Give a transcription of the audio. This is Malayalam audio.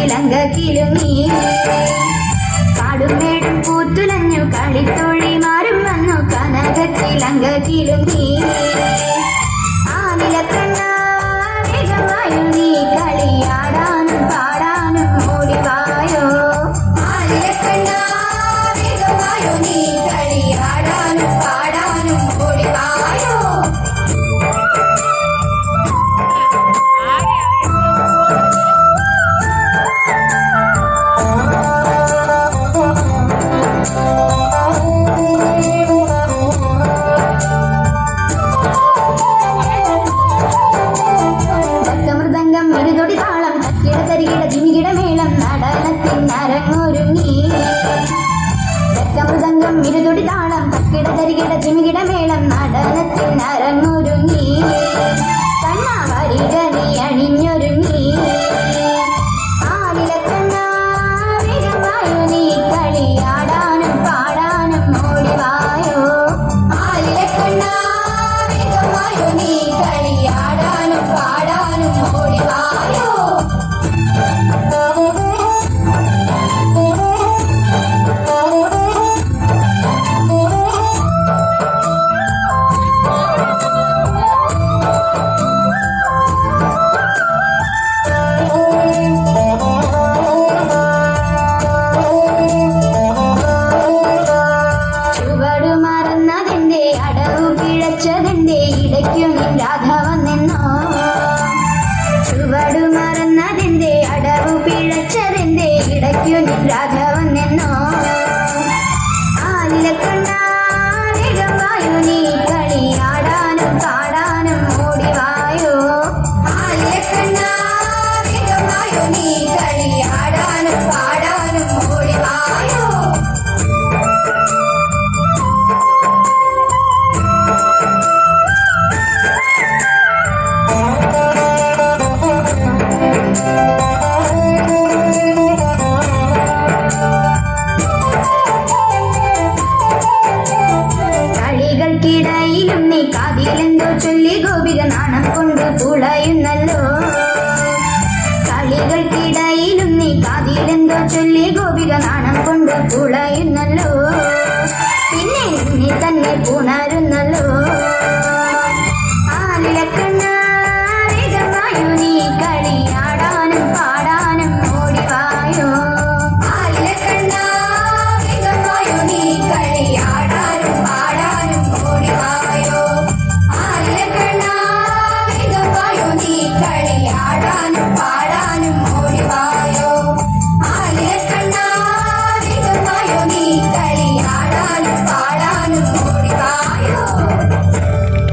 ചിലങ്ക കിലുങ്ങി കാടുമേടും പൂത്തുലഞ്ഞു കളിത്തോഴിമാരും വന്നു കനക ചിലങ്ക കിലുങ്ങി ആനിലക്കണ്ണ വേഗമായു നീ കളിയാടാനും പാടാനും ഓടിവായോ ആനിലക്കണ്ണ വേഗമായു നീ കളിയാടാനും പാടാനും ഓടിവായോ ഇരുതൊടി താളം തക്കിട തരികിട ജിമികിട മേളം നടനത്തിനരങ്ങൊരുങ്ങി മൃദംഗം ഇരുതൊടി താളം തക്കിട തരികിട ജിമികിട മേളം നടനത്തിനരങ്ങൊരുങ്ങി കണ്ണാവരികനി അണിഞ്ഞൊരുങ്ങി ആലിലക്കണ്ണ വേഗമായോ നീ കളിയാടാനും പാടാനും ഓടിവായോ ആലിലക്കണ്ണ വേഗമായോ നീ കളിയാടാനും പാടാനും ഓടിവായോ ചുവടുമറന്നതിന്റെ അടവു പിഴച്ചതിന്റെ ഇടയ്ക്കു നിൻ രാഘവൻ എന്നോ ആലിലക്കണ്ണ വേഗമായോ നീ കളിയാടാനും പാടാനും ഓടിവായോ ആലിലക്കണ്ണ വേഗമായോ നീ കളിയാടാനും പാടാനും ഓടിവായോ ിടയിലും നീ കാതിലെന്തോ ചൊല്ലി ഗോപിക നാണം കൊണ്ടു പുളയുന്നല്ലോ കളികൾക്കിടയിലും നീ കാതിലെന്തോ ചൊല്ലി ഗോപിക നാണം കൊണ്ടു പുള